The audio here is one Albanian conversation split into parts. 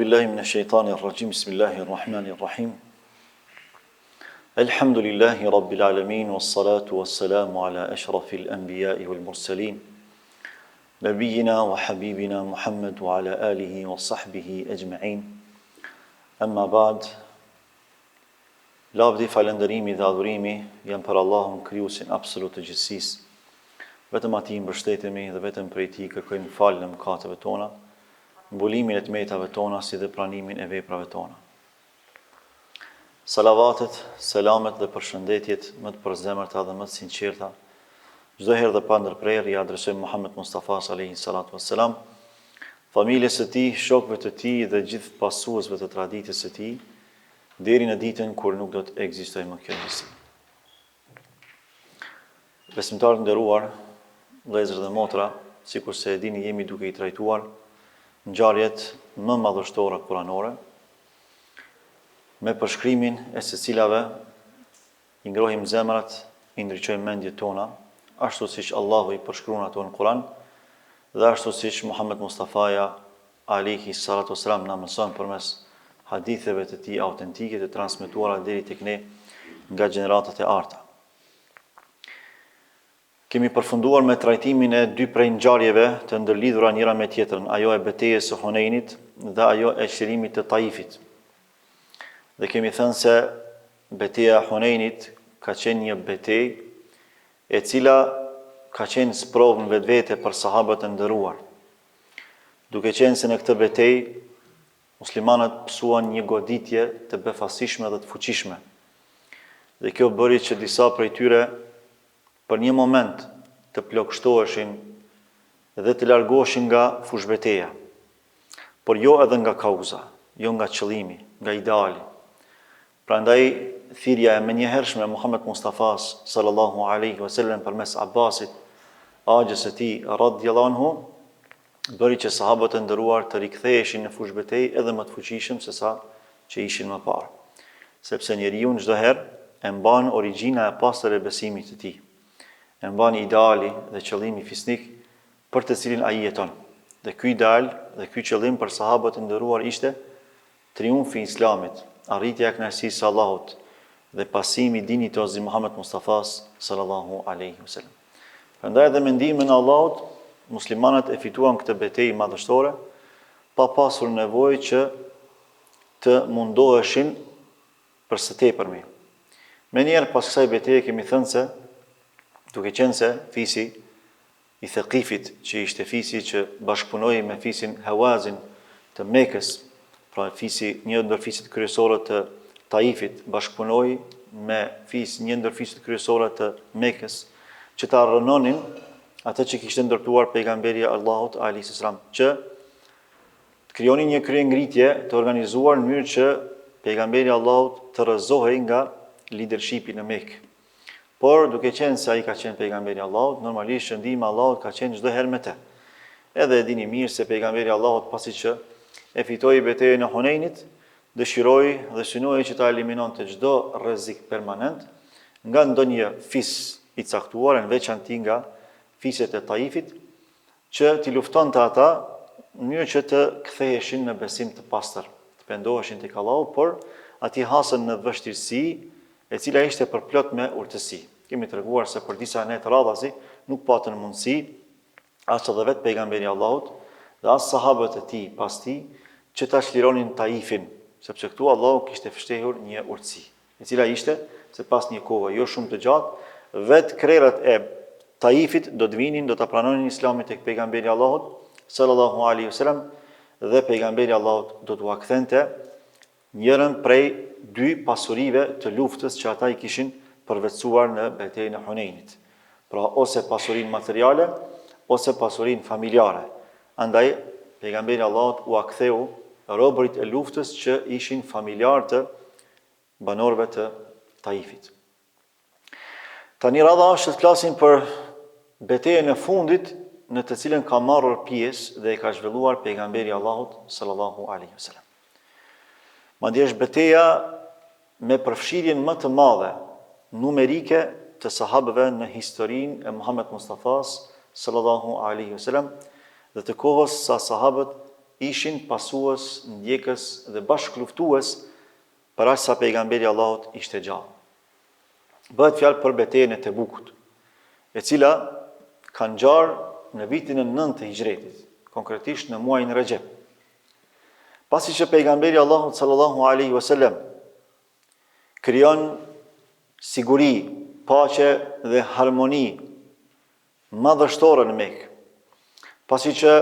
billahi minash shaitani rrajim. Bismillahir rahmanir rahim. Alhamdulillahi rabbil alamin wassalatu wassalamu ala ashrafil anbiya'i wal mursalin. Nabiyyina wa habibina Muhammad wa ala alihi wa sahbihi ajma'in. Amma ba'd. Lavdi, falënderimi dhe adhurimi janë për Allahun krijuesin absolut të gjithësisë. Vetëm atij mbështetemi dhe vetëm prej tij kërkojmë faljen e mëkateve tona, mbulimin e tmetave tona si dhe pranimin e veprave tona. Salavatet, selamet dhe përshëndetjet më të përzemërta dhe më të sinqerta, çdo herë dhe pa ndërprerje i adresojmë Muhammed Mustafa alayhi salatu wassalam, familjes së tij, shokëve të tij dhe gjithë pasuesve të traditës së tij, deri në ditën kur nuk do të ekzistojë më kjo njësi. Besimtarë të nderuar, vëllezër dhe motra, sikur se e dini, jemi duke i trajtuar ngjarjet më madhështore kuranore, me përshkrimin e secilave i ngrohim zemrat, i ndriçojmë mendjet tona, ashtu siç Allahu i përshkruan ato në Kur'an, dhe ashtu siç Muhammed Mustafaja alayhi salatu wassalam na mëson përmes haditheve të tij autentike të transmetuara deri tek ne nga gjeneratat e arta. Kemi përfunduar me trajtimin e dy prej ngjarjeve të ndërlidhura njëra me tjetrën, ajo e betejës së Hunenit dhe ajo e çlirimit të Taifit. Dhe kemi thënë se betejë e Hunenit ka qenë një betejë e cila ka qenë sprovë në vetvete për sahabët e nderuar. Duke qenë se në këtë betejë muslimanët pësuan një goditje të befasishme dhe të fuqishme. Dhe kjo bëri që disa prej tyre për një moment të plagështoheshin dhe të largoheshin nga fushbeteja, por jo edhe nga kauza, jo nga qëllimi, nga ideali. Prandaj thirrja e menjëhershme e Muhammed Mustafas sallallahu alaihi wasallam përmes Abbasit, agjes së tij radhiyallahu anhu, bëri që sahabët e nderuar të riktheheshin në fushbetejë edhe më të fuqishëm se sa që ishin më parë, sepse njeriu çdo herë e mban origjina e pastër e besimit të tij, e mban ideali dhe qëllimi fisnik për të cilin ai jeton. Dhe ky ideal dhe ky qëllim për sahabët e nderuar ishte triumfi i Islamit, arritja e kënaqësisë së Allahut dhe pasimi i dinitoz i Muhammed Mustafas sallallahu alaihi wasallam. Prandaj edhe me ndihmën e Allahut, muslimanët e fituan këtë betejë madhështore pa pasur nevojë që të mundoheshin për së tepërmi. Menjëherë pas kësaj betejë kemi thënë se duke qenë se fisi i Thaqifit, që ishte fisi që bashkëpunoi me fisin Hawazin të Mekës, pra një ndër fisit kryesorë të Taifit, bashkëpunoi me një ndër fisit kryesorë të Mekës, që ta rënonin atë që kishte ndërtuar pejgamberi Allahut alayhi salam, që të krijonin një kryengritje të organizuar në mënyrë që pejgamberi Allahut të rrëzohej nga leadershipi në Mekë. Por duke qenë se ai ka qenë pejgamberi Allahut, normalisht shëndimi i Allahut ka qenë çdo herë me të. Edhe e dini mirë se pejgamberi Allahut pasi që e fitoi betejën e Hunenit, dëshiroi dhe synoi që ta eliminonte çdo rrezik permanent nga ndonjë fis i caktuar, në veçanti nga fiset e Taifit, që t'i luftonte ata në mënyrë që të ktheheshin në besim të pastër, të pendoheshin tek Allahu, por ati hasën në vështirësi, e cila ishte përplot me urtësi. Kemi treguar se për disa net radhasi nuk patën mundësi as edhe vetë pejgamberi Allahut dhe as sahabët e tij pas tij që ta çlironin Taifin, sepse këtu Allahu kishte fshtehur një urtësi, e cila ishte se pas një kohë jo shumë të gjatë, vetë krerët e Taifit do të vinin, do ta pranonin Islamin tek pejgamberi Allahut sallallahu alaihi wasallam, dhe pejgamberi Allahut do t'u kthente njërën prej dy pasurive të luftës që ata i kishin përvetësuar në betejën e Hunenit. Pra ose pasurinë materiale, ose pasurinë familjare. Andaj, pejgamberi Allahut u ktheu robërit e luftës që ishin familjar të banorëve të Taifit. Tani radha është të flasim për betejën e fundit në të cilën ka marrur pjesë dhe e ka zhvilluar pejgamberi Allahut sallallahu alaihi wasallam. Madje është betejë me përfshirjen më të madhe numerike të sahabëve në historinë e Muhammed Mustafas sallallahu alaihi wasallam dhe të kohës sa sahabët ishin pasues, ndjekës dhe bashkluftues për aq sa pejgamberi Allahut ishte gjallë. Bëhet fjalë për betejën e Tebukut, e cila ka ngjarë në vitin e 9 të Hijretit, konkretisht në muajin Rexhep. Pasi që pejgamberi Allahut sallallahu alaihi wasallam krijon siguri, paqe dhe harmoni madhështore në Mekë, pasi që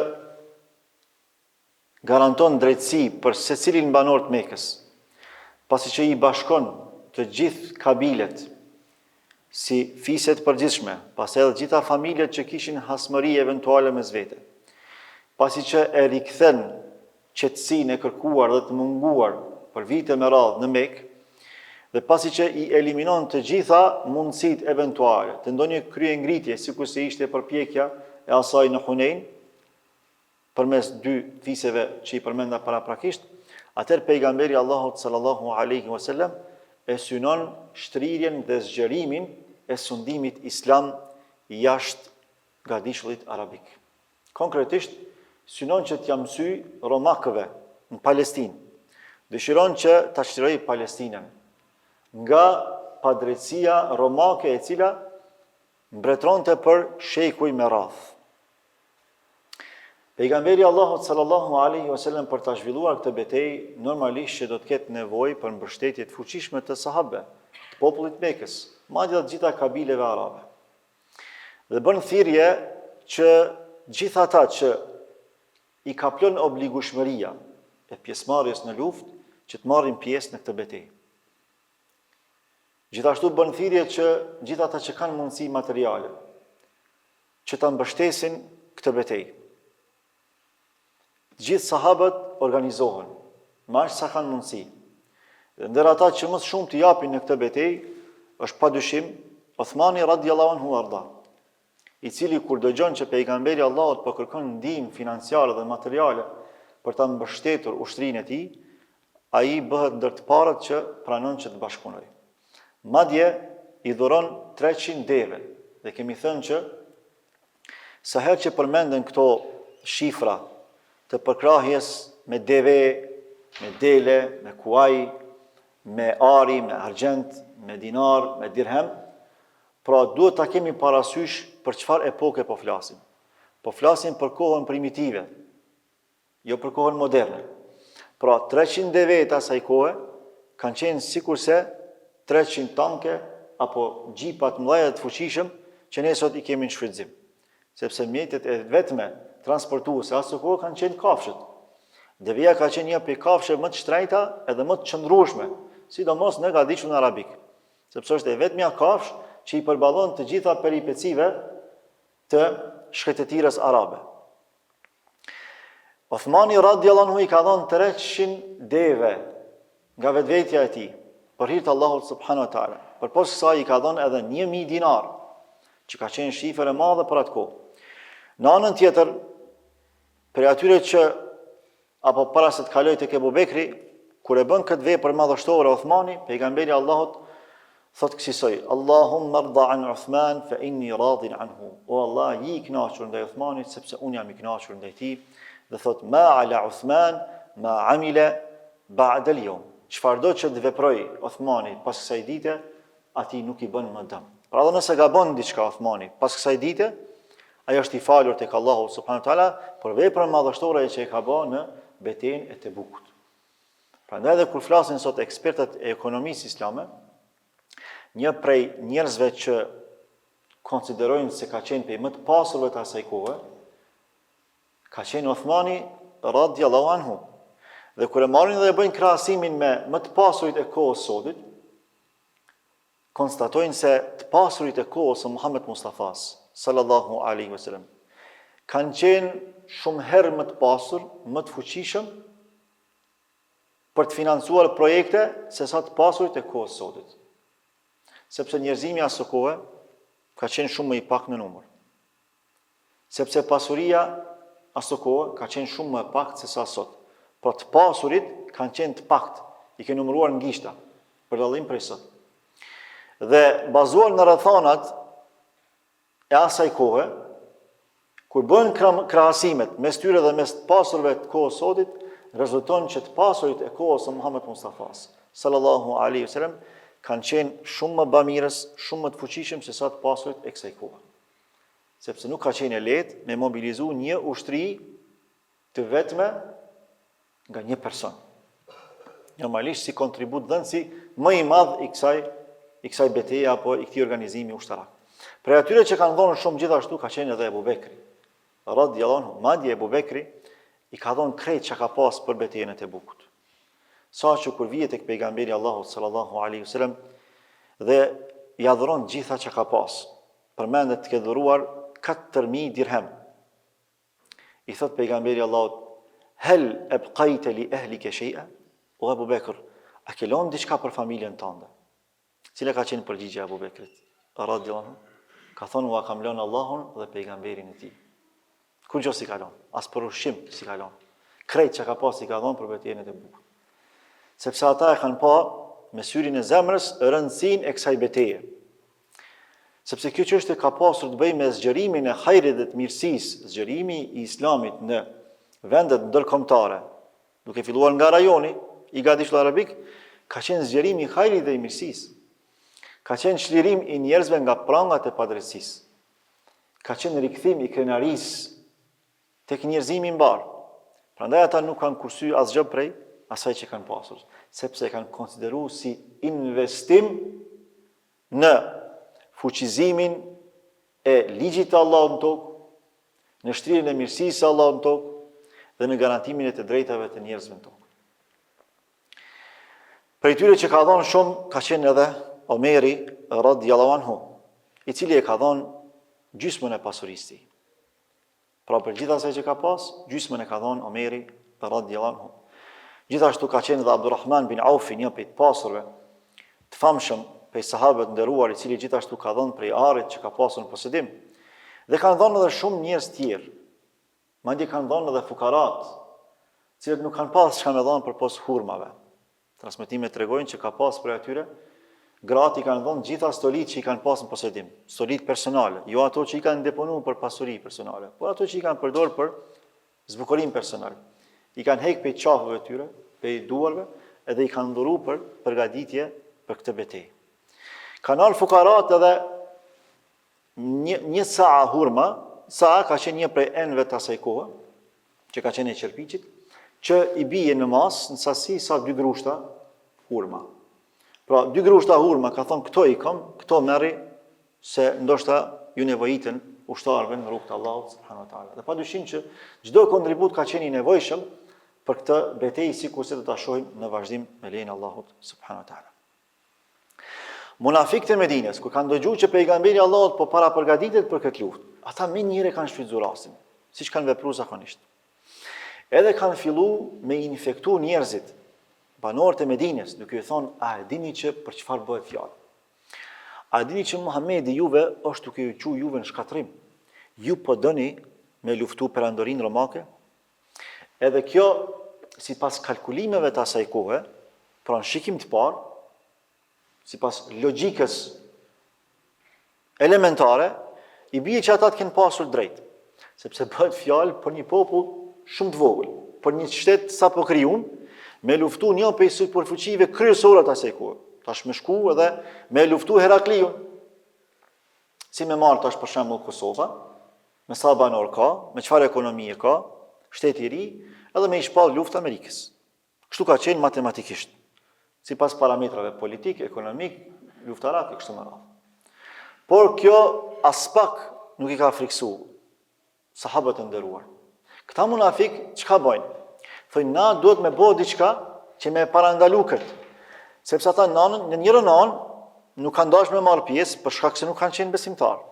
garanton drejtësi për secilin banor të Mekës, pasi që i bashkon të gjithë kabilet si fiset përgjithshme, pasi edhe gjitha familjet që kishin hasmëri eventuale mes vete, pasi që e rikthen qetësinë e kërkuar dhe të munguar për vite me radhë në Mekë, dhe pasi që i eliminon të gjitha mundësit eventuale të ndonjë kryengritje, sikur se ishte përpjekja e asaj në Hunein, përmes dy fiseve që i përmenda paraprakisht, atëherë pejgamberi Allahut sallallahu alaihi wasallam e synon shtrirjen dhe zgjerimin e sundimit islam jashtë gadishullit arabik. Konkretisht, synon që t'ja mësy romakëve në Palestinë, dëshiron që ta çlirojë Palestinën nga padrejtësia romake e cila mbretëronte për shekuj me radhë. Pejgamberi Allahut sallallahu alaihi wasallam për ta zhvilluar këtë betejë normalisht që do të ketë nevojë për mbështetje të fuqishme të sahabëve, të popullit Mekës, madje të gjitha kabileve arabe. Dhe bën thirrje që gjithë ata që i kaplon obligueshmëria e pjesëmarrjes në luftë që të marrin pjesë në këtë betejë. Gjithashtu bën thirrje që gjithë ata që kanë mundësi materiale që ta mbështesin këtë betejë. Gjithë sahabët organizohen, me aq sa kanë mundësi. Dhe ndër ata që më shumë të japin në këtë betejë është padyshim Uthmani radhiyallahu anhu arda, i cili kur dëgjon që pejgamberi Allahut po kërkon ndihmë financiare dhe materiale për ta mbështetur ushtrinë e tij, ai bëhet ndër të parët që pranon që të bashkëpunojë. Madje i dhuron 300 deve, dhe kemi thënë që sa herë që përmenden këto shifra të përkrahjes me deve, me dele, me kuaj, me ari, me argjent, me dinar, me dirhem, pra duhet ta kemi parasysh për çfarë epoke po flasim. Po flasim për kohën primitive, jo për kohën moderne. Pra 300 deve të asaj kohe kanë qenë sikurse 300 tanke apo gjipat mëdha të fuqishëm që ne sot i kemi në shfrytëzim. Sepse mjetet e vetme transportuese asë kohë kanë qenë kafshët. Devija ka qenë një prej kafshëve më të shtrejta edhe më të qëndrueshme, sidomos në gadishullin arabik. Sepse është e vetmja kafshë që i përballon të gjitha peripecive të shkretetirës arabe. Uthmani radhiyallahu anhu i ka dhënë 300 deve nga vetvetja e tij, për hir të Allahut subhanahu wa taala. Përpos kësaj i ka dhënë edhe 1000 dinar, që ka qenë shifër e madhe për atë kohë. Në anën tjetër, për atyre që apo para se të kaloj tek Ebu Bekri, kur e bën këtë vepër madhështore Uthmani, pejgamberi Allahut thot kësaj: Allahumma rda an Uthman fa inni radin anhu. O Allah, i kënaqur ndaj Uthmanit sepse unë jam i kënaqur ndaj tij. Dhe thot: ma ala Uthman ma amila ba'da al-yawm. Çfarë do që të veproj Uthmani pas kësaj dite, ati nuk i bën më dëm. Pra dhe nëse gabon diçka Uthmani pas kësaj dite, ajo është i falur tek Allahu subhanahu wa taala për veprën madhështore që e ka bërë në betejën e Tebukut. Prandaj edhe kur flasin sot ekspertët e ekonomisë islame, një prej njerëzve që konsiderojnë se ka qenë prej më të pasurve të asaj kohe, ka qenë Uthmani radhiyallahu anhu. Dhe kur e marrin dhe e bëjnë krahasimin me më të pasurit e kohës sotit, konstatojnë se të pasurit e kohës së Muhammed Mustafas sallallahu alaihi wasallam kanë qenë shumë herë më të pasur, më të fuqishëm për të financuar projekte se sa të pasurit e kohës sotit. Sepse njerëzimi asë kohë ka qenë shumë më i pak në numër. Sepse pasuria asë kohë ka qenë shumë më e pak se sa sot. Por të pasurit kanë qenë të pakt, i ke numëruar në gishta, për dallim prej sot. Dhe bazuar në rrethanat e asaj kohe, Kur bëhen krahasimet mes tyre dhe mes pasurve të kohës sotit, rezulton që të pasurit e kohës së Muhammed Mustafas, sallallahu alaihi wasallam, kanë qenë shumë më bamirës, shumë më të fuqishëm se sa të pasurit e kësaj kohe. Sepse nuk ka qenë e lehtë me mobilizu një ushtri të vetme nga një person. Normalisht si kontribut dhënësi më i madh i kësaj betejë apo i këtij organizimi ushtarak. Për atyre që kanë dhënë shumë gjithashtu ka qenë edhe Ebu Bekri. Radhiyallahu anhu, madje Ebu Bekri i ka dhënë krejt që ka pas për betejën e Tebukut. Sa që kur vihet tek pejgamberi Allahut sallallahu alaihi wasallam dhe ja dhuron gjitha që ka pas, përmendet të ke dhuruar 4000 dirhem. I thot pejgamberi Allahut, hel abqaita li ahlika shay'a? O Ebu Bekr, a ke lënë diçka për familjen tënde? Cila ka qenë përgjigjja e Ebu Bekrit? Radhiyallahu anhu, ka thonë ua kam lënë Allahun dhe pejgamberin e tij. Kur gjo si ka lënë, as për ushqim si ka lënë. Krejt që ka pas si ka dhënë për betejën e Tebukut. Sepse ata e kanë pa me syrin e zemrës rëndësinë e kësaj beteje. Sepse kjo çështje ka pasur të bëjë me zgjerimin e hajrit dhe të mirësisë, zgjerimi i islamit në vendet ndërkombëtare, duke filluar nga rajoni i gatishëm arabik, ka qenë zgjerimi i hajrit dhe i mirësisë. Ka qenë çlirim i njerëzve nga prangat e padrejtisë. Ka qenë rikthim i krenarisë tek njerëzimi i mbar. Prandaj ata nuk kanë kursy asgjë prej asaj që kanë pasur, sepse e kanë konsideruar si investim në fuqizimin e ligjit të Allahut në tokë, në shtrirjen e mirësisë së Allahut në tokë dhe në garantimin e të drejtave të njerëzve në tokë. Për tyre që ka dhënë shumë ka qenë edhe Omeri radhiyallahu anhu, i cili e ka dhënë gjysmën e pasurisë tij. Pra për gjithë asaj që ka pas, gjysmën e ka dhënë Omeri radhiyallahu anhu. Gjithashtu ka qenë dhe Abdurrahman bin Aufi, një prej të pasurve, të famshëm prej sahabëve të nderuar, i cili gjithashtu ka dhënë prej arrit që ka pasur në posedim. Dhe kanë dhënë edhe shumë njerëz tjerë. Madje kanë dhënë edhe fukarat, cilët nuk kanë pas çka me dhënë përpos hurmave. Transmetimet tregojnë që ka pas për atyre gratë i kanë dhënë gjitha stolit që i kanë pas në posedim, stolit personale, jo ato që i kanë deponuar për pasuri personale, por ato që i kanë përdorur për zbukurim personal. I kanë heq pe qafëve tyre, pe duarve, edhe i kanë dhuruar për përgatitje për këtë betejë. Kanë ardhur fukarat edhe një saa hurma, saa ka qenë një prej enëve të asaj kohe, që ka qenë e qerpiçit, që i bie në mas në sasi sa 2 grushta hurma. Pra, 2 grushta hurma, ka thonë, këto i kam, këto merri, se ndoshta ju nevojitën ushtarëve në rrugt të Allahut subhanahu wa taala. Dhe padyshim që çdo kontribut ka qenë i nevojshëm për këtë betejë, sikurse do ta shohim në vazhdim me lejen e Allahut subhanahu wa taala. Munafikët e Medinës, kur kanë dëgjuar që pejgamberi Allahut po para përgatitet për këtë luftë, ata më njëherë kanë shfrytzuar rastin, siç kanë vepruar zakonisht. Edhe kanë filluar me infektu njerëzit, banorët e Medinës, duke i thonë, a e dini që për çfarë bëhet fjalë? A dini që Muhamedi juve është duke ju qu juve në shkatrim? Ju po dëni me luftu perandorinë romake? Edhe kjo, sipas kalkulimeve të asaj kohe, pra në shikim të parë, sipas logjikës elementare, i bie që ata të kenë pasur drejt, sepse bëhet fjalë për një popull shumë të vogël, për një shtet sapo krijuar, me luftu një prej superfuqive kryesore të asaj kohe. Tash me shku edhe me luftu Herakliun. Si me marrë tash për shembull Kosova, me sa banor ka, me çfarë ekonomie ka, shteti i ri, edhe me i shpall luftë Amerikës. Kështu ka qenë matematikisht. Sipas parametrave politik, ekonomik, luftarak e kështu me radhë. Por kjo as pak nuk i ka friksuar sahabët e nderuar. Këta munafik çka bëjnë? Thojnë, na duhet me bëjë diçka që me parandalu këtë. Sepse ata në njërën anë nuk kanë dashur me marrë pjesë për shkak se nuk kanë qenë besimtarë.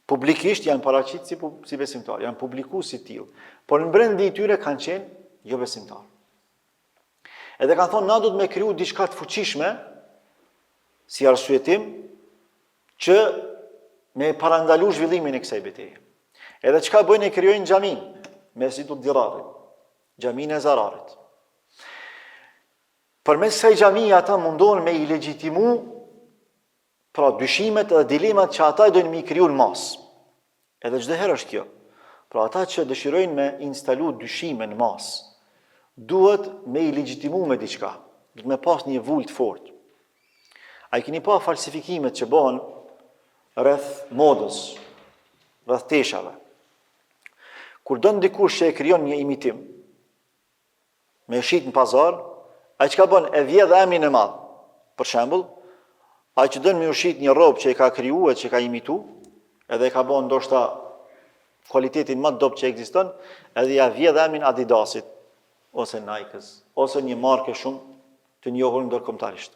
Publikisht janë paraqitur si besimtarë, janë publikuar si tillë, por në brenda i tyre kanë qenë jo besimtarë. Edhe kanë thonë, na duhet me kriju diçka të fuqishme si arsyetim që me parandalu zhvillimin e kësaj betejë. Edhe çka bëjnë, e krijojnë xhamin, Mesjidud Dirarit, xhamin e Zararit. Përmes kësaj xhamie ata mundohen me i legjitimu pra dyshimet dhe dilemat që ata i dojnë mi kriju në mas. Edhe çdo herë është kjo. Pra ata që dëshirojnë me instalu dyshime në mas, duhet me i legjitimu me diçka, duhet me pas një vull të fortë. A i keni pa falsifikimet që bëhen rreth modës, rreth teshave. Kur do dikush që e krijon një imitim, me shit në pazar, ai çka bën e vjedh emrin e madh. Për shembull, ai që don me ushit një rrobë që e ka krijuar, që ka imituar, edhe e ka bën ndoshta cilëtetin më të dobët që ekziston, edhe ja vjedh emrin Adidasit ose Nike's, ose një marke shumë të njohur ndërkombëtarisht.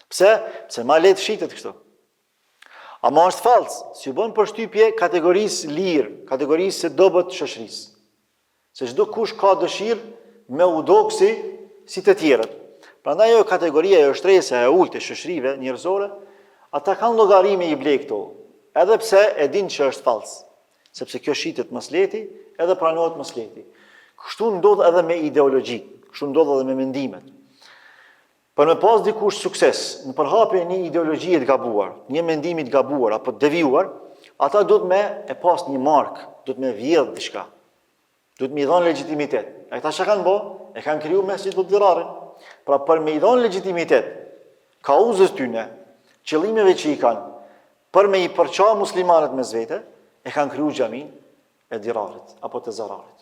Pse? Pse ma lehtë shitet kështu. Ama është fals, si bën përshtypje kategorisë lirë, kategorisë së dobët shoqërisë. Se çdo kush ka dëshirë me u doksi si të tjerët. Prandaj ajo kategoria e shtresa e ulët e shoqërive njerëzore, ata kanë llogari me i blej këto, edhe pse e dinë që është fals, sepse kjo shitet mos lehti, edhe pranohet mos lehti. Kështu ndodh edhe me ideologji, kështu ndodh edhe me mendimet. Për me pas dikush sukses në përhapje një ideologjie të gabuar, një mendimi të gabuar apo të devijuar, ata duhet me e pas një markë, duhet me vjedh diçka. Duhet me i dhënë legjitimitet. E këta çka kanë bë? E kanë krijuar Mesjidul Dirarin. Pra për me i dhënë legjitimitet kauzës tyne, qëllimeve që i kanë, për me i përqa muslimanët mes vete, e kanë krijuar xhamin e Dirarit apo të Zararit.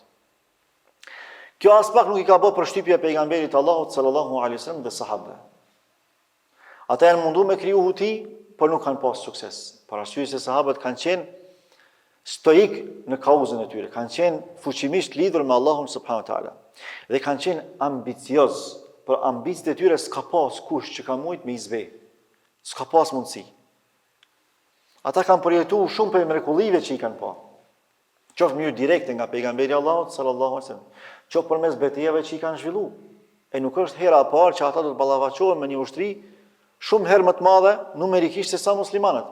Kjo as pak nuk i ka bë përshtypje pejgamberit Allahut sallallahu alaihi wasallam dhe sahabëve. Ata janë mundu me kriju huti, por nuk kanë pas sukses. Për arsye se sahabët kanë qenë stoik në kauzën e tyre, kanë qenë fuqimisht lidhur me Allahun subhanahu wa taala dhe kanë qenë ambicioz. Për ambicet e tyre s'ka pas kush që ka mujt me izbe. S'ka pas mundësi. Ata kanë përjetuar shumë për mrekullive që i kanë pa. Qoftë mënyrë direkte nga pejgamberi Allahut sallallahu alaihi wasallam, qoftë përmes betejave që i kanë zhvilluar. E nuk është hera e parë që ata do të ballafaqohen me një ushtri shumë herë më të madhe numerikisht se sa muslimanët.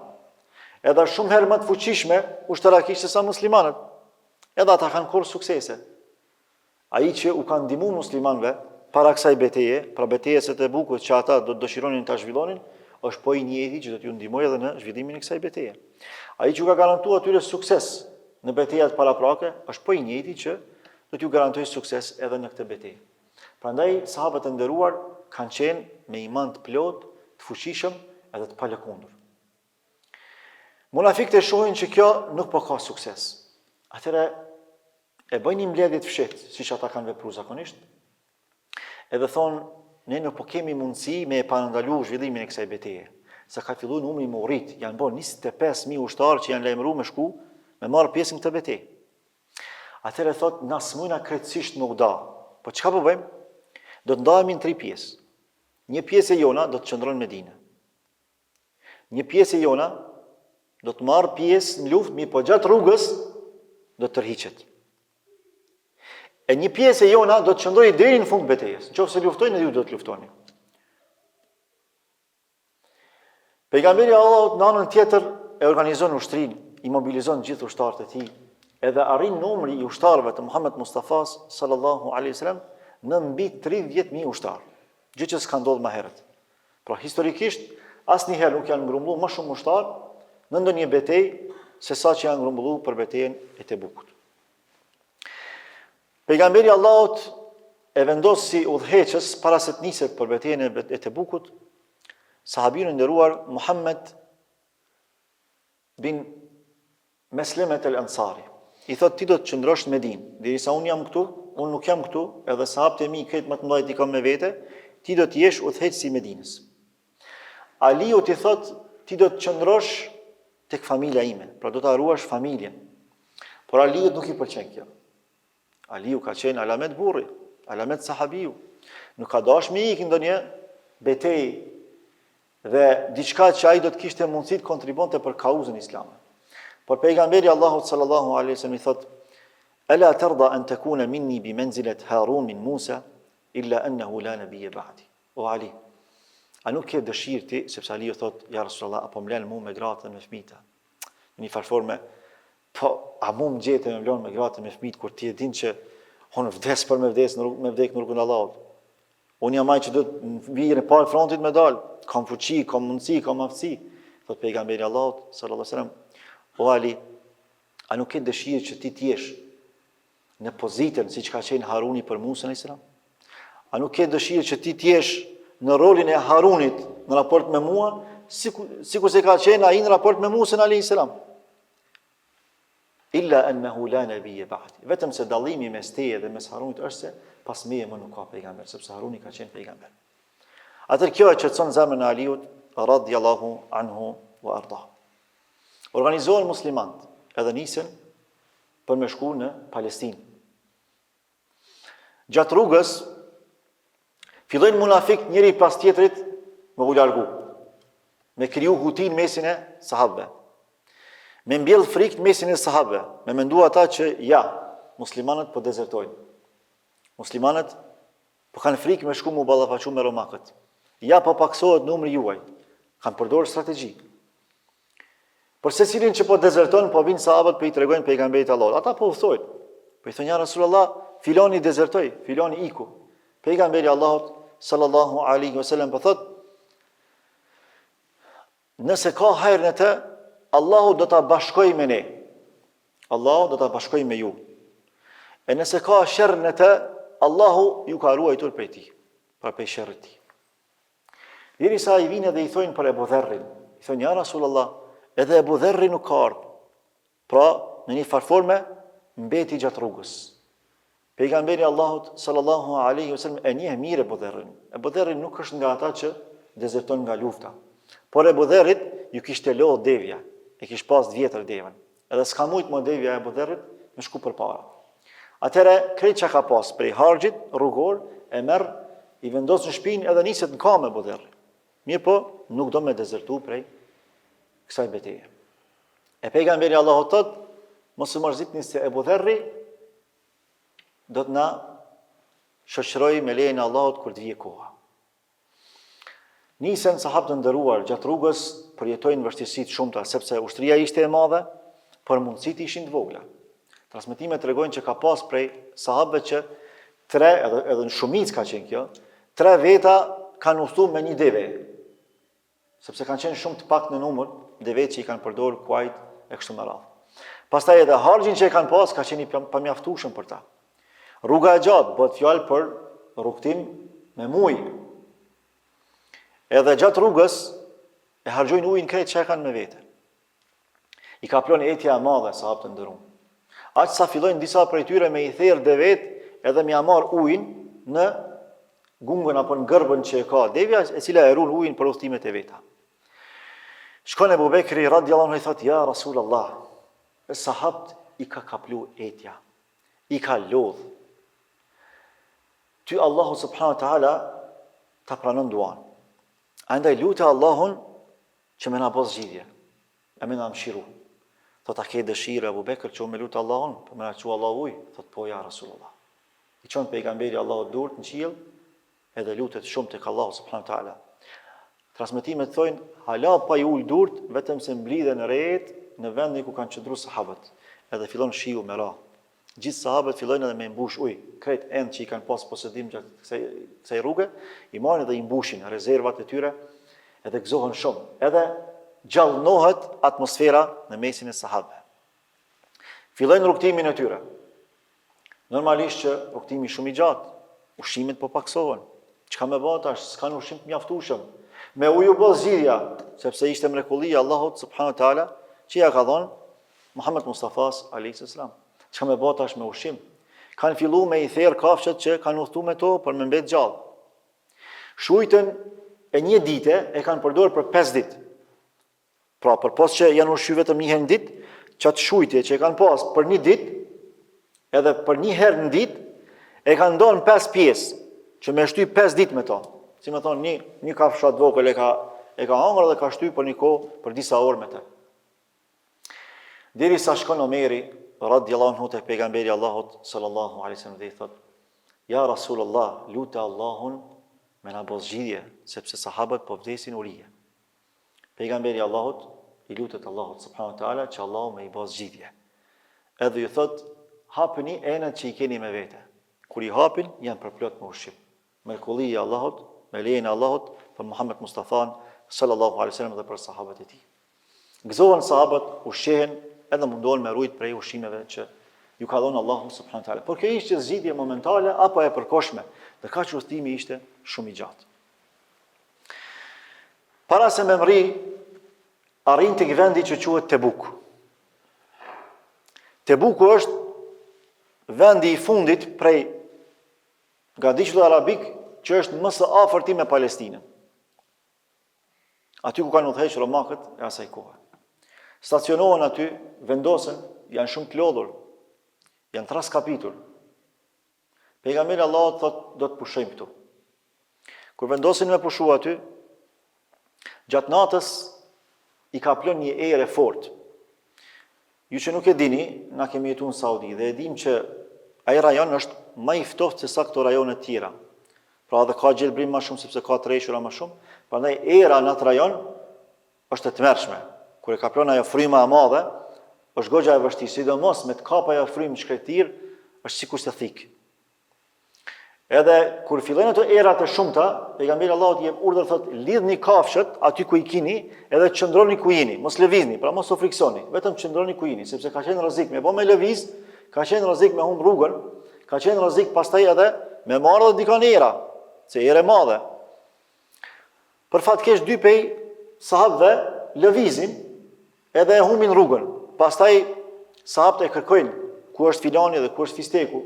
Edhe shumë herë më të fuqishme ushtarakisht se sa muslimanët. Edhe ata kanë korë suksese. Ai që u kanë ndihmuar muslimanëve para kësaj beteje, pra betejës së Tebukut që ata do të dëshironin ta zhvillonin, është po i njëjti që do t'ju ndihmojë edhe në zhvillimin e kësaj beteje. Ai që ka garantuar atyre sukses në betejat paraprake, është po i njëjti që do t'ju garantojë sukses edhe në këtë betejë. Prandaj sahabët e nderuar kanë qenë me iman të plot, të fuqishëm edhe të palëkundur. Munafiqët e shohin që kjo nuk po ka sukses. Atëherë e bëjnë një mbledhje të fshehtë, siç ata kanë vepruar zakonisht. Edhe thonë, ne nuk po kemi mundësi me e parandalu zhvillimin e kësaj beteje. Sa ka filluar numri më u rrit, janë bërë 25.000 ushtarë që janë lajmëruar me shku me marrë pjesë në këtë betejë. Atëherë thotë, na smujna krejtësisht më u da. Po çka po bëjmë? Do të ndahemi në 3 pjesë. Një pjesë e jona do të qëndron në Medinë. Një pjesë e jona do të marrë pjesë në luftë, mi po gjatë rrugës do të tërhiqet. E një pjesë e jona do të qëndrojë deri në fund të betejës. Nëse luftojnë, ju do të luftoni. Pejgamberi Allahut në anën tjetër e organizon ushtrinë, i mobilizon gjithë ushtarët e tij, edhe arrin numri i ushtarëve të Muhammed Mustafas sallallahu alaihi wasallam në mbi 30.000 ushtarë, gjë që s'ka ndodhur më herët. Pra historikisht asnjëherë nuk janë ngrumbulluar më shumë ushtarë në ndonjë betejë se sa që janë ngrumbulluar për betejën e Tebukut. Pejgamberi Allahut e vendos si udhëheqës para se të niset për betejën e Tebukut sahabin e nderuar Muhammed bin Meslemet el-Ansari. I thot, ti do të qëndrosh në Medinë, derisa unë jam këtu, unë nuk jam këtu, edhe sahabët e mi këtë më të mëdhenj i kam me vete, ti do të jesh udhëheqësi i Medinës. Aliu ti thot, ti do të qëndrosh tek familja ime, pra do ta ruash familjen. Por Aliut nuk i pëlqen kjo. Aliu ka qenë alamet burri, alamet sahabiu. Nuk ka dashur me ikë ndonjë betejë dhe diçka që ai do të kishte mundësi të kontribonte për kauzën islame. Por pejgamberi Allahut sallallahu alaihi wasallam i thot: "Ala tarda an takuna minni bi manzilat Harun min Musa illa annahu la nabiyya ba'di." O Ali, a nuk ke dëshirë ti, sepse Ali u thot: "Ja Rasulullah, apo më lën mua me gratë me fëmijë?" Në një farforme, po a mu më gjete me vlon me gratë me fëmijë kur ti e din që unë vdes për me vdes me vdek në rrugën e Allahut. Unë jam ai që do të vijë në parë frontit me dal, kam fuqi, kam mundësi, kam aftësi. Thot pejgamberi Allahut sallallahu alaihi wasallam: "O Ali, a nuk ke dëshirë që ti t'jesh në pozitën siç ka qenë Haruni për Musën a.s. A nuk ke dëshirë që ti t'jesh në rolin e Harunit në raport me mua, sikur se ka qenë ai në raport me Musën a.s. Illa ennehu la nabiyya ba'di. Vetëm se dallimi mes teje dhe mes Harunit është se pas meje më nuk ka pejgamber, sepse Haruni ka qenë pejgamber. Atër kjo e qetëson zemrën e Aliut radhiyallahu anhu wa arda. Organizohen muslimanët, edhe nisën për me shku në Palestinë. Gjatë rrugës fillojnë munafik njëri pas tjetrit me u largu, me kriju hutin mesin e sahabëve, me mbjell frikë mesin e sahabëve, me mendu ata që ja, muslimanët po dezertojnë. Muslimanët po kanë frikë me shku mu ballafaqu me romakët. Ja po paksohet numri juaj. Kanë përdorur strategji. Por secilin që po dezerton, po vinë sahabët po i tregojnë pejgamberit Allahut. Ata po udhtojnë. Po i thonë ja Rasulullah, filani dezertoi, filani iku. Pejgamberi Allahut sallallahu alaihi wasallam po thotë, nëse ka hajër në të, Allahu do ta bashkojë me ne. Allahu do ta bashkojë me ju. E nëse ka sherr në të, Allahu ju ka ruajtur prej tij, prej sherrit të tij. Deri sa i vinë dhe i thonë për Ebu Dherrin. I thonë, ja Rasulullah, edhe Ebu Dherri nuk ka ardhur. Pra, në një farforme, mbeti gjatë rrugës. Pejgamberi Allahut sallallahu alaihi wasallam e njeh mirë Ebu Dherrin. Ebu Dherri nuk është nga ata që dezerton nga lufta. Por Ebu Dherrit ju kishte lodh devja, e kish pas vjetër devën. Edhe s'ka mujt më devja e Ebu Dherrit me shku përpara. Atëre krejt që ka pas prej harxhit rrugor e merr, i vendos në shpinë edhe niset në kamë Ebu Dherri. Mirë po, nuk do me dezertu prej kësaj betejë. E pejgamberi Allahut thotë, mos u mërzitni se Ebu Dherri do të na shoqëroj me lejen e Allahut kur të vijë koha. Nisen sahabët të nderuar gjatë rrugës, përjetojnë vështirësi të shumta sepse ushtria ishte e madhe, por mundësitë ishin të vogla. Transmetimet tregojnë që ka pas prej sahabëve që edhe në shumicë ka qenë kjo, 3 veta kanë udhëtuar me një deve, sepse kanë qenë shumë të pak në numër devet që i kanë përdorur kuajt e kështu me radhë. Pastaj edhe harxhin që e kanë pas ka qenë i pamjaftueshëm për ta. Rruga e gjatë bëhet fjalë për rrugtim me mujë. Edhe gjatë rrugës e harxojnë ujin krejt që e kanë me vete. I ka plon etja e madhe sahabët të nderuar. Aq sa fillojnë disa prej tyre me i therr devet edhe me ia marr ujin në gungën apo në gërbën që e ka devja, e cila e run ujin për udhëtimet e veta. Shkon Ebu Bekri radhiyallahu anhu i thotë, ja Rasulullah, sahabët i ka kaplu etja, i ka lodh. Ty Allahu subhanahu wa taala ta pranon duan. Andaj lutë Allahun që më na bos zgjidhje, e më na mëshiru. Thot a ke dëshirë Ebu Bekr që me lutë Allahun, për më na çu Allahu ujë? Thot po ja Rasulullah. I çon pejgamberi Allahut durt në qiell, edhe lutet shumë tek Allahu subhanahu wa taala. Transmetimet thojnë, hala pa i ul durt, vetëm se mblidhen rret në vendin ku kanë qëndruar sahabët. Edhe fillon shiu me radhë. Gjithë sahabët fillojnë edhe me mbush ujë. Krejt endë që i kanë pas posedim gjatë kësaj rruge, i marrin dhe i mbushin rezervat e tyre, edhe gëzohen shumë. Edhe gjallënohet atmosfera në mesin e sahabëve. Fillojnë rrugtimin e tyre. Normalisht që rrugtimi shumë i gjatë, ushqimet po paksohen. Çka më bëhet tash, s'kan ushqim të mjaftueshëm. Me ujë u bë zgjidhja, sepse ishte mrekullia Allahut subhanahu wa taala që ja ka dhënë Muhammed Mustafas alayhis salam. Çka më bëhet tash me ushqim? Kanë filluar me i therr kafshët që kanë udhëtuar me to për me mbet gjallë. Shujtën e një dite e kanë përdorur për 5 ditë. Pra, përpos që janë ushqyer vetëm një herë në ditë, çat shujtje që e kanë pas për një ditë, edhe për një herë në ditë, e kanë ndonë 5 pjesë, që me shty 5 ditë me to. Si me thonë, një kafshat vogël e ka hangër dhe ka shty për një kohë, për disa orë me të. Deri sa shkon Omeri, radhiyallahu anhu tek pejgamberi Allahut sallallahu alaihi wasallam dhe i thotë, ja Rasulullah, lutë Allahun me na bos zgjidhje, sepse sahabët po vdesin urije. Pejgamberi Allahut i lutet Allahut subhanahu wa taala që Allahu me i bos zgjidhje. Edhe ju thotë, hapini enët që i keni me vete. Kur i hapin, janë përplot me ushqim. Mrekullia e Allahut, me lejen e Allahut për Muhammed Mustafan sallallahu alaihi wasallam dhe për sahabët e tij. Gëzohen sahabët, ushqehen edhe mundohen me rujt prej ushqimeve që ju ka dhënë Allahu subhanahu wa taala. Por kjo ishte zgjidhje momentale apo e përkohshme, dhe kaq udhëtimi ishte shumë i gjatë. Para se me mri, arrin tek vendi që quhet Tebuk. Tebuku është vendi i fundit prej nga diqulli arabik që është më së afërti me Palestinën. Aty ku kanë udhëhequr romakët e asaj kohe. Stacionohen aty, vendosen, janë shumë të lodhur, janë traskapitur. Pejgamberi Allahut thotë do të pushojmë këtu. Kur vendosin me pushu aty, gjatë natës i ka plën një erë e fortë. Ju që nuk e dini, na kemi jetuar në Saudi dhe e dim që ai rajon është më i ftohtë se sa këto rajone të tjera. Pra edhe ka gjelbrim më shumë sepse ka treshura më shumë, prandaj era në atë rajon është e tmerrshme. Kur e ka plën ajo fryma e madhe, është goxha e vështirë, sidomos me të kap ajo frymë shkretir, është sikur të thik. Edhe kur fillojnë ato erat e shumta, pejgamberi Allahut i jep urdhër thotë lidhni kafshët aty ku i keni, edhe qëndroni ku jeni, mos lëvizni, pra mos u friksoni, vetëm qëndroni ku jeni, sepse ka qenë rrezik me me lëviz, ka qenë rrezik me humb rrugën, ka qenë rrezik pastaj edhe me marrë dhe dikon era, se erë e madhe. Për fatkesh dy pej sahabëve lëvizin edhe e humbin rrugën. Pastaj sahabët e kërkojnë ku është filani dhe ku është fisteku.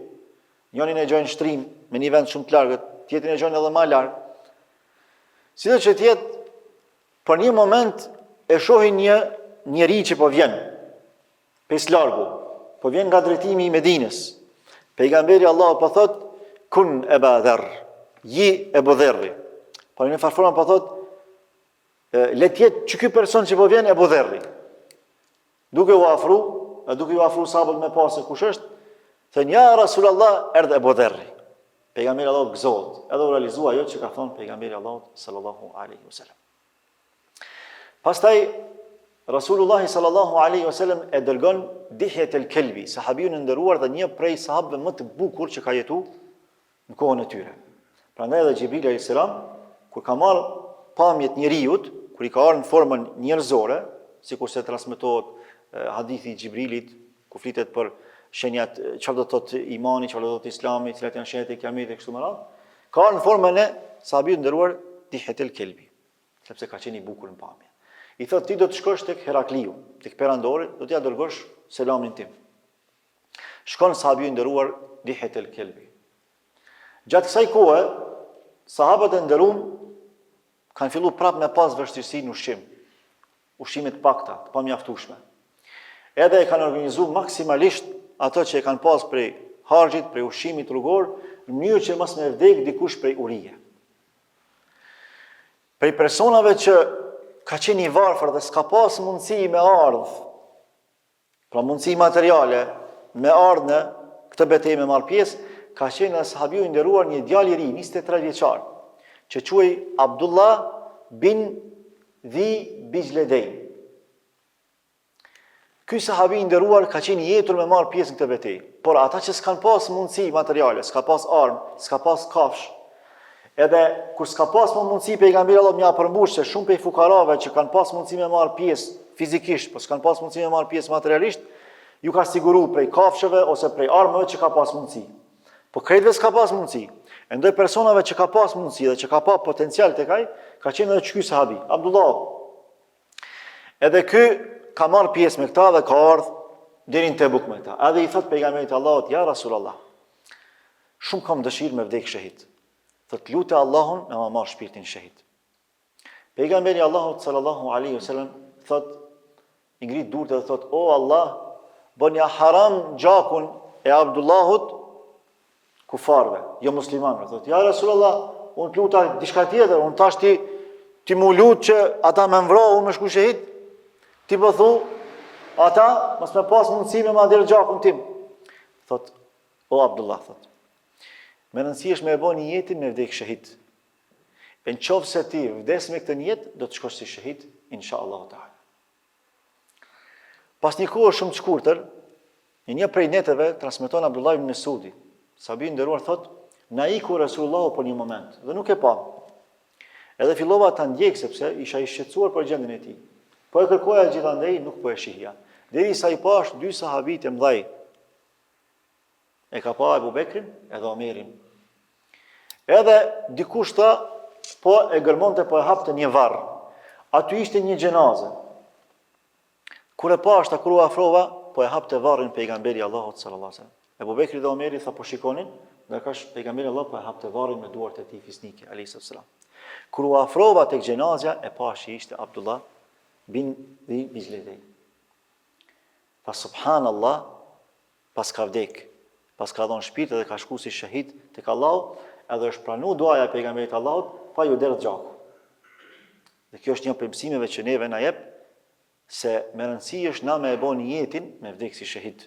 Njërin e gjojnë shtrim me një vend shumë të largët, tjetrin e gjojnë edhe më larg. Sido që tjetë, për një moment e shohin një njeri që po vjen, pes largu, po vjen nga drejtimi i Medinës. Pejgamberi Allahu po thot, kun Eba Dherr, ji Ebu Dherri. Por në farforma po thot, le të jetë që ky person që po vjen Ebu Dherri. Duke u afru sahabët me pasë kush është, thënë ja Rasulullah erdhë Ebu Dherri. Pejgamberi Allahu gëzohet, edhe u realizua ajo që ka thonë pejgamberi Allahu sallallahu alaihi wasallam. Pastaj Rasulullah sallallahu alaihi wasallam e dërgon Dihjet el-Kelbi, sahabiun e nderuar dhe një prej sahabëve më të bukur që ka jetuar në kohën e tyre. Prandaj edhe Xhibril alayhis salam, kur ka marrë pamjet njeriut, kur i ka ardhur në formën njerëzore, sikur se transmetohet hadithi i Xhibrilit, ku flitet për shenjat, çfarë do të thotë imani, çfarë do të thotë Islami, cilat janë shenjat e kiametit e kështu me radhë, ka ardhur në formën e sahabiut nderuar Dihjet el-Kelbi, sepse ka qenë i bukur në pamje. I thotë ti do të shkosh tek Herakliu, tek perandori, do t'ja dërgosh selamin tim. Shkon sahabiu i nderuar Dihjet el-Kelbi. Gjatë kësaj kohe, sahabët e nderuar kanë filluar prapë me pas vështirësi në ushqim. Ushqime të pakta, të pamjaftueshme. Edhe e kanë organizuar maksimalisht ato që e kanë pas prej harxhit, prej ushqimit rrugor, në mënyrë që mos me vdek dikush prej urije. Prej personave që ka qenë i varfër dhe s'ka pas mundësi me ardh, pra mundësi materiale, me ardh në këtë betejë me marr pjesë, ka qenë sahabiu i nderuar një djalë i ri, 23 vjeçar, që quhej Abdullah bin Dhi Bijledein. Ky sahabi i nderuar ka qenë i jetur me marr pjesë në këtë betejë, por ata që s'kan pas mundësi materiale, s'ka pas armë, s'ka pas kafsh, edhe kur s'ka pas mundësi pejgamberi Allahu m'ia përmbush se shumë prej fukarave që kanë pas mundësi me marr pjesë fizikisht, po s'kan pas mundësi me marr pjesë materialisht, ju ka siguruar prej kafshëve ose prej armëve që ka pas mundësi. Po krejtëve s'ka pas mundësi. E ndoj personave që ka pas mundësi dhe që ka pas potencial tek ai, ka qenë edhe ky sahabi, Abdullah. Edhe ky ka marr pjesë me këta dhe ka ardhur deri në Tebuk me këta. Edhe i thot pejgamberit Allahut, ja Rasulullah, shumë kam dëshirë me vdek shahid. Thot lutë Allahun me ma marr shpirtin shahid. Pejgamberi Allahut sallallahu alaihi wasallam thot, i ngrit durët dhe thot, o Allah, bënja haram gjakun e Abdullahut kufarve, jo muslimanëve. Thot, ja Rasulullah, unë të luta diçka tjetër, unë tash ti mu lutë që ata me mvrohu me shku shahid, ti po thu, ata mos me pas mundësi me ma derë gjakun tim. Thot, o Abdullah, thot, me rëndësi është me e bo një jetin me vdek shahid. E në qovë se ti vdes me këtë jetë, do të shkosh si shahid, insha Allah ta'ala. Pas një kohë shumë të shkurtër, një prej neteve transmeton Abdullah ibn Mesudi. Sahabi i nderuar thot, na iku Rasulullahu për një moment dhe nuk e pa. Edhe fillova ta ndjek sepse isha i shqetësuar për gjendjen e tij. Po e kërkoja gjithandej, nuk po e shihja. Derisa i pash dy sahabit e mëdhej, E ka pa Ebu Bekrin edhe Omerin. Edhe dikush tha, po e gërmonte, po e hapte një varr. Aty ishte një gjenaze. Kur e pa ashta, kur u afrova, po e hapte varrin pejgamberi Allahut sallallahu alaihi wasallam. Ebu Bekri dhe Omeri tha, po shikonin, ndërkohë pejgamberi Allah po e hapte varrin me duart e tij fisnike alayhis salam. Kur u afrova tek gjenazja, e pa që ishte Abdullah bin Bijledej. Fa subhanallah, pas ka vdek, pas ka dhënë shpirt edhe ka shku si shahid tek Allahu, edhe është pranu duaja e pejgamberit Allahut, pa ju derdh gjaku. Dhe kjo është një prej mësimeve që neve na jep se me rëndësi është na me e bën jetin me vdek si shahid.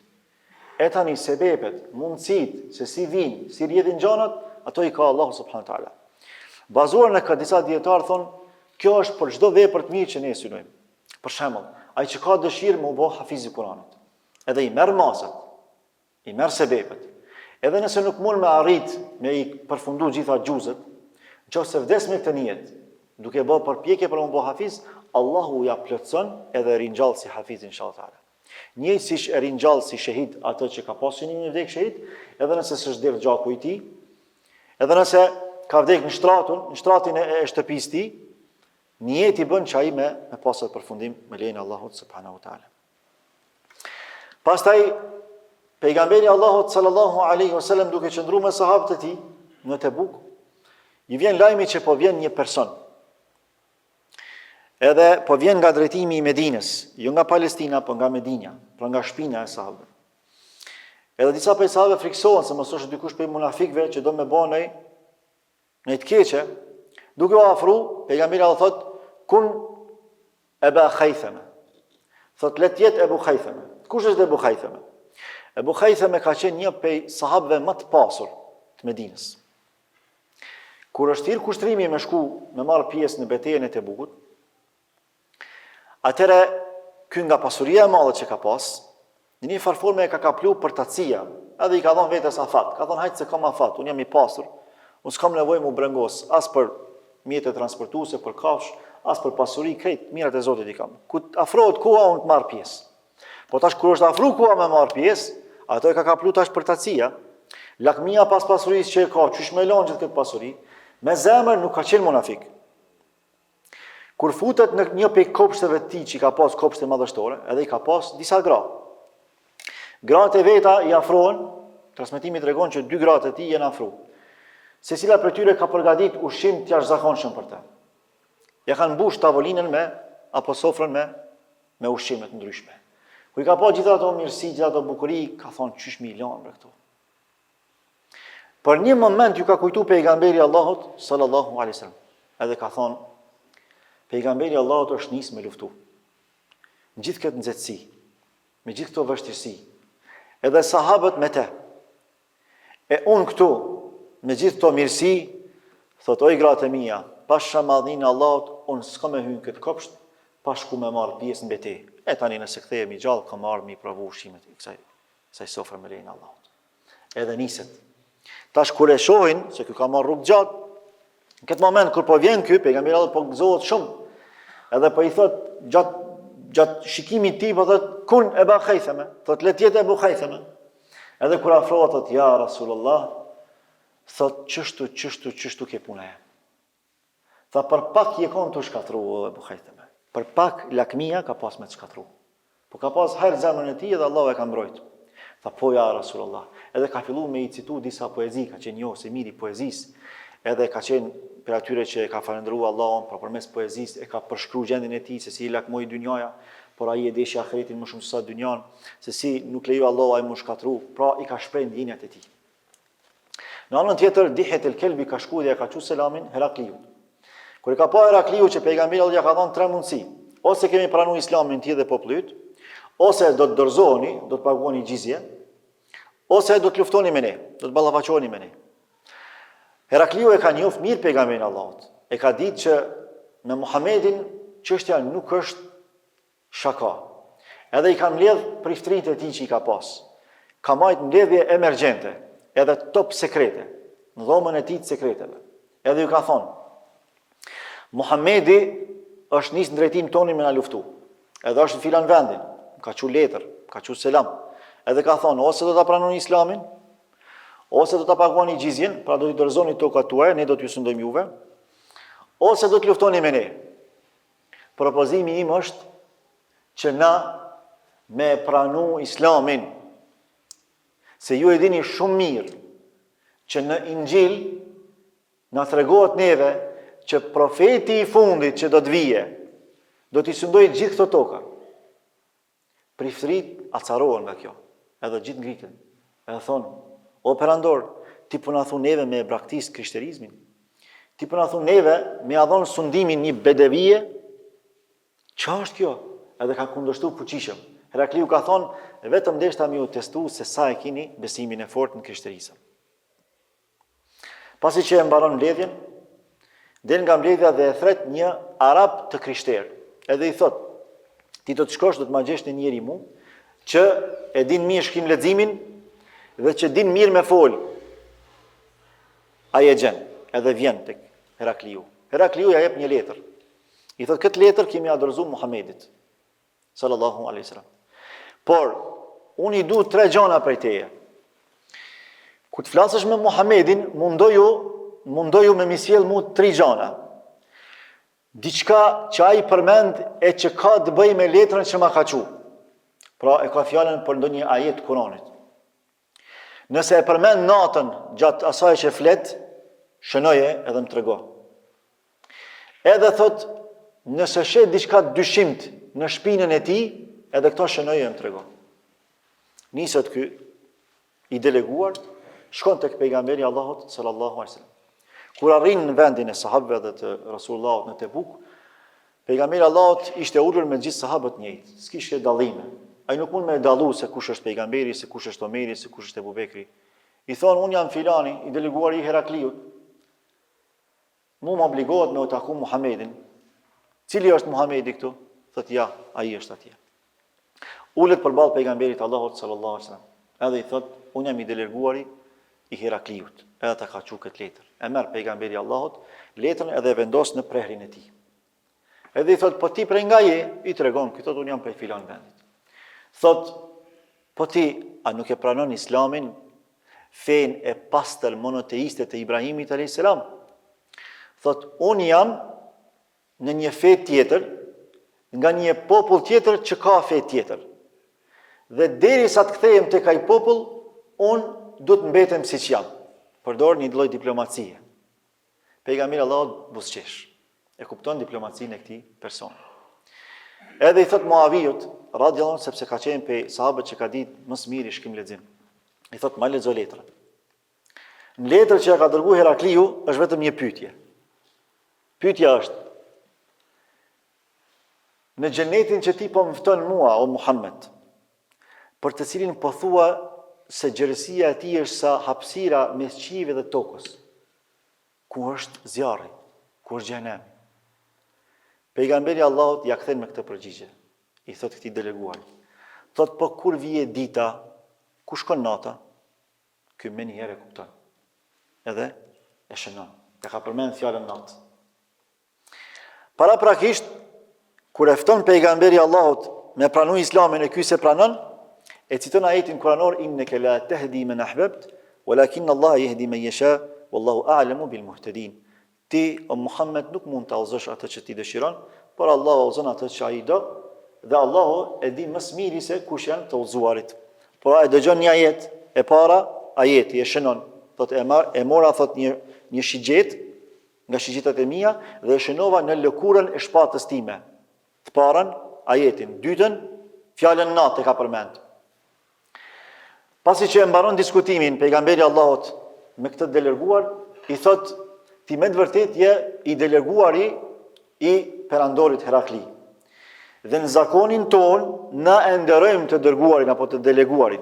E tani sebepet, mundësit, se si vinë, si rjedhin gjanat, ato i ka Allahu subhanahu wa taala. Bazuar në këtë disa dietarë thonë, kjo është për çdo vepër të mirë që ne synojmë. Për shembull, ai që ka dëshirë më u bë hafiz i Kuranit, edhe i merr masat, i merr sebepet. Edhe nëse nuk mund me arrit me i përfundu gjitha xhuzet, nëse vdes me këtë niyet, duke bërë përpjekje për më bë hafiz, Allahu ja plotson edhe ringjall si hafiz inshallah taala. Njësish e ringjall si shahid atë që ka pasur një vdek shahid, edhe nëse s'është derdh gjaku i tij, edhe nëse ka vdek në shtratin e shtëpisë tij, niyeti bën që ai me pasur përfundim me lejen e Allahut subhanahu wa taala. Pastaj pejgamberi Allahut sallallahu alaihi wasallam duke qëndruar me sahabët e tij në Tebuk, i vjen lajmi që po vjen një person. Edhe po vjen nga drejtimi i Medinës, jo nga Palestina, po nga Medinja, pra nga shpina e sahabëve. Edhe disa prej sahabëve friksohen se mos është dikush prej munafikëve që do me bëj në të keqe, duke u afru, pejgamberi Allah thot, kun Aba Khaythama. Thot let jetë Ebu Khaythama. Kush është Ebu Khaythama? Ebu Khaythama ka qenë një prej sahabëve më të pasur të Medinës. Kur është thirrë kushtrimi me shku me marr pjesë në betejën e Tebukut, atëre, ky nga pasuria e madhe që ka pas, në një farforme e ka kaplu për tatësia, edhe i ka thonë vetes afat, ka thonë hajtë se kam afat, unë jam i pasur, unë s'kam nevojë mu brengos, as për mjete transportuese, për kafsh, as për pasuri, krejt, mirat e Zotit i kam. Ku afrohet koha, unë të marr pjesë. Po tash kur është afru koha me marr pjesë, ato e ka kaplu tash për tatësia, lakmia pas pasurisë që e ka, qysh me lanë gjithë këtë pasuri, me zemër nuk ka qenë munafik. Kur futet në një prej kopshteve të tij që ka pas kopshte madhështore, edhe i ka pas disa gra. Gratë e veta i afrohen, transmetimi tregon që 2 gratë e tij janë afru. Secila prej tyre ka përgatit ushqim të jashtëzakonshëm për të. Ja kanë mbush tavolinën apo sofrën me ushqime të ndryshme. Kur i ka pas gjithë ato mirësi, gjithë ato bukuri, ka thonë çysh mi lan për këto. Për një moment ju ka kujtu pejgamberi Allahut sallallahu alaihi wasallam. Edhe ka thonë pejgamberi Allahut është nis me luftu. Në gjithë këtë nxehtësi, me gjithë këto vështirësi, edhe sahabët me te. E unë këtu, me gjithë këto mirësi, thot oj gratë e mia, pas shamadhin Allahut, unë s'ka me hyrë këtë kopsht, pas shku me marrë pjesë në betejë. E tani nëse kthehemi gjallë, kam marrë mi provu ushqimet i kësaj sofre me lejen e Allahut. Edhe niset. Tash kur e shohin se ky ka marrë rrugë gjatë, në këtë moment kur po vjen ky, pejgamberi Allahut po gëzohet shumë. Edhe po i thot gjatë shikimit të tij po thot kun Aba Khaythama, thot let jetë Ebu Khaythama. Edhe kur afrohet thot ja Rasulullah, thot çështu ke puna e. Tha për pak je kon të shkathru Ebu Khaythama. Për pak lakmia ka pas me të shkathru. Po ka pas herë zemrën e tij edhe Allahu e ka mbrojt. Tha po ja Rasulullah. Edhe ka filluar me i citu disa poezi, ka qenë njohës e miri poezisë. Edhe ka qenë për atyre që ka falendruar Allahun përmes poezisë, e ka përshkruar gjendjen e tij se si i lakmoi dynjaja, por ai e deshi ahiretin më shumë se sa dynjan, se si nuk lejo Allahu ai më shkatru, pra i ka shpreh ndjenjat e tij. Në anën tjetër, Dihet el-Kelbi ka shkuar dhe ka thënë selamin Herakliut. Kur e ka pa Herakliu që pejgamberi Allah ja ka dhënë 3 mundësi, ose kemi pranuar Islamin ti dhe populli yt, ose do të dorëzoheni, do të paguani xhizje, ose do të luftoni me ne, do të ballafaqoheni me ne. Herakliu e ka njoft mirë pejgamberin Allahut. E ka ditë që me Muhamedin çështja nuk është shaka. Edhe i ka mbledh priftrinë e tij që i ka pas. Ka marrë mbledhje emergjente, edhe top sekrete, në dhomën e tij të sekreteve. Edhe ju ka thonë, Muhamedi është nisë në drejtim tonin me na luftu. Edhe është në filan vendin, ka qu letër, ka qu selam. Edhe ka thonë, ose do ta pranoni Islamin, ose do ta paguani gjizjen, pra do t'i dorëzoni tokat tuaja, ne do t'ju sundojmë juve, ose do të luftoni me ne. Propozimi im është që na me pranu Islamin, se ju e dini shumë mirë që në Injil na tregohet neve që profeti i fundit që do të vije, do t'i sundoj gjithë këto toka. Priftërit acarohen nga kjo, edhe gjithë ngritën, edhe thonë, o perandor, ti po na thon neve me braktis krishterizmin, ti po na thon neve me adhon sundimin një bedevije, çfarë është kjo? Edhe ka kundërshtu fuqishëm. Herakliu ka thonë, vetëm deshta mi u testu se sa e kini besimin e fortë në krishterisëm. Pasi që e mbaron mbledhjen, del nga mbledhja dhe e thret një arab të krishterë. Edhe i thot, ti do të shkosh, do të ma gjesh një njeri mu, që e din mirë shkim leximin dhe që din mirë me fol. Ai e gjen, edhe vjen tek Herakliu. Herakliu ja jep një letër. I thot, këtë letër kemi adorëzu Muhamedit, sallallahu alaihi wasallam. Por, unë i du 3 gjana prej teje. Ku të flasësh me Muhamedin, mundoju me misjell mu 3 gjana. Diçka që ai përmend e që ka të bëj me letrën që ma ka qu. Pra e ka fjallën për ndonjë ajet Kuranit. Nëse e përmend natën gjatë asaj që flet, shënoje edhe më trego. Edhe thot, nëse shet diçka dyshimt në shpinën e tij, edhe këto shënoje më trego. Nisët ky i deleguar, shkon tek pejgamberi Allahut sallallahu alaihi wasallam. Kur arrin në vendin e sahabëve dhe të Rasullahut në Tebuk, pejgamberi Allahut ishte ulur me gjithë sahabët njëjtë, s'kishte dallime. Ai nuk mund me dallu se kush është pejgamberi, se kush është Omeri, se kush është Ebu Bekri. I thonë, unë jam filani, i deleguar i Herakliut. Mu më obligohet me u taku Muhamedin. Cili është Muhamedi këtu? Thot, ja, ai është atje. Ulet përballë pejgamberit Allahut sallallahu alaihi wasallam. Edhe i thot, unë jam i deleguari i Herakliut. Edhe ta ka çu këtë letër. E merr pejgamberi Allahut letrën edhe e vendos në prehrin e tij. Edhe i thot, po ti prej nga je? I tregon, këto unë jam prej filan vendit. Thot, po ti, a nuk e pranon Islamin, fen e pastër monoteiste të Ibrahimit a.s. Thot, unë jam në një fe tjetër, nga një popull tjetër që ka fe tjetër. Dhe deri sa të kthehem tek ai popull, unë do të mbetem siç jam. Përdor një lloj diplomacie. Pejgamberi Allahut buzëqesh. E kupton diplomacinë e këtij personi. Edhe i thot Muaviut, radhiyallahu anhu, sepse ka qenë pe sahabët që ka ditë më së miri shkim lexim. I thot, ma lexo letrën. Në letrën që ka dërguar Herakliu është vetëm një pyetje. Pyetja është: në xhenetin që ti po më fton mua, o Muhammed, për të cilin po thua se gjerësia e tij është sa hapësira mes qiellit dhe tokës, ku është zjarri, ku është xhenemi? Pejgamberi Allahut ja kthen me këtë përgjigje. I thot këtij deleguar. Thot, po kur vije dita, ku shkon nata? Ky më një herë e kupton. Edhe e shënon. Ja ka përmend fjalën natë. Paraprakisht, kur e fton pejgamberi Allahut me pranu Islamin e ky se pranon, e citon ajetin kuranor, inneke la tahdi man ahbabt, walakin Allah yahdi man yasha, wallahu a'lamu bil muhtadin. Ti, o Muhammed, nuk mund të udhëzosh atë që ti dëshiron, por Allahu udhëzon atë që ai do, dhe Allahu e di më së miri se kush janë të udhëzuarit. Por ai dëgjon një ajet, e para ajeti e shënon. Thot e mora thot një shigjet nga shigjetat e mia dhe e shënova në lëkurën e shpatës time. Të parën ajetin, dytën fjalën natë e ka përmend. Pasi që e mbaron diskutimin pejgamberi Allahut me këtë deleguar, i thot: ti me të vërtet je i deleguari i perandorit Herakli. Dhe në zakonin ton, na e nderojmë të dërguarin apo të deleguarin.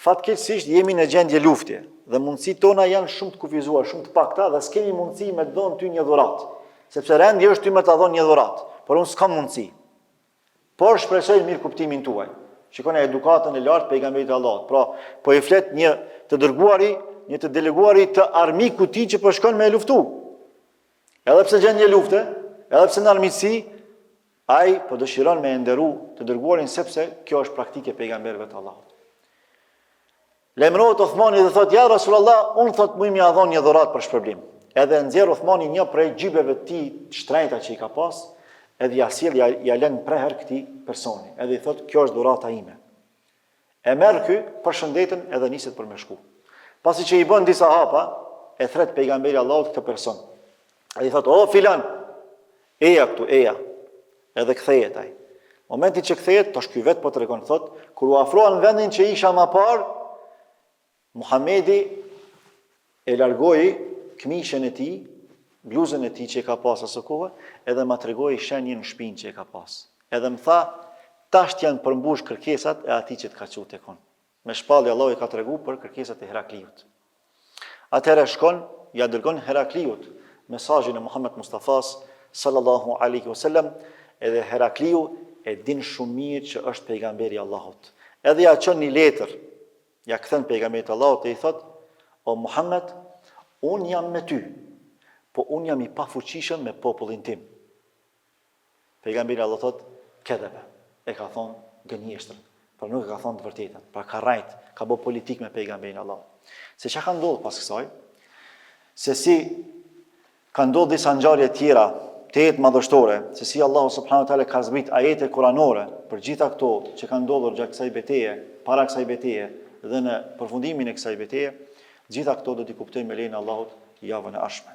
Fatkeqësisht jemi në gjendje lufte dhe mundësitë tona janë shumë të kufizuar, shumë të pakta dhe s'kemi mundësi me të dhënë ty një dhuratë, sepse rendi është ty me ta dhënë një dhuratë, por unë s'kam mundësi. Por shpresoj mirë kuptimin tuaj. Shikoni edukatën e lartë pejgamberit Allahut. Pra, po i flet një të dërguari, një të deleguari të armiku i tij që po shkon me e luftu. Edhe pse gjendje lufte, edhe pse në armiqësi, ai po dëshiron me e nderu të dërguarin sepse kjo është praktike pejgamberëve të Allahut. Lajmërohet Uthmani dhe thot, ja Rasulullah, unë thot më ia dhon një dhuratë për shpërblim. Edhe nxjerr Uthmani një prej gjybeve të tij të shtrejta që i ka pas, edhe ja sjell ja lën preher këtij personi. Edhe i thot, kjo është dhurata ime. E merr ky, përshëndetën edhe niset për me shku. Pasi që i bën disa hapa, e thret pejgamberi Allahut këtë person. Edhe i thot, o filan, eja këtu, eja. Edhe kthehet ai. Momenti që kthehet, tash ky vet po tregon, thot, kur u afroa në vendin që isha më parë, Muhamedi e largoi këmishën e tij, bluzën e tij që e ka pas asë kohë, edhe ma tregoi shenjën në shtëpinë që e ka pas. Edhe më tha, tash janë përmbush kërkesat e atij që të ka thënë tekon. Me shpallje Allahu i ka tregu për kërkesat e Herakliut. Atëherë shkon, ja dërgon Herakliut mesazhin e Muhammed Mustafas sallallahu alaihi wasallam, edhe Herakliu e din shumë mirë që është pejgamberi i Allahut. Edhe ja çon një letër, ja kthen pejgamberit Allahut dhe i thot, o Muhammed, unë jam me ty, po unë jam i pafuqishëm me popullin tim. Pejgamberi Allah thot, kedebe, e ka thonë gënjeshtër, por nuk e ka thonë të vërtetën, pra ka rajt, ka bë politik me pejgamberin Allah. Se çka ka ndodhur pas kësaj, se si ka ndodhur disa ngjarje tjera, të jetë madhështore, se si Allahu subhanahu wa taala ka zbrit ajete kuranore për gjitha këto që kanë ndodhur gjatë kësaj betejë, para kësaj betejë dhe në përfundimin e kësaj betejë, gjitha këto do t'i kuptojmë me lejen e Allahut javën e ardhshme.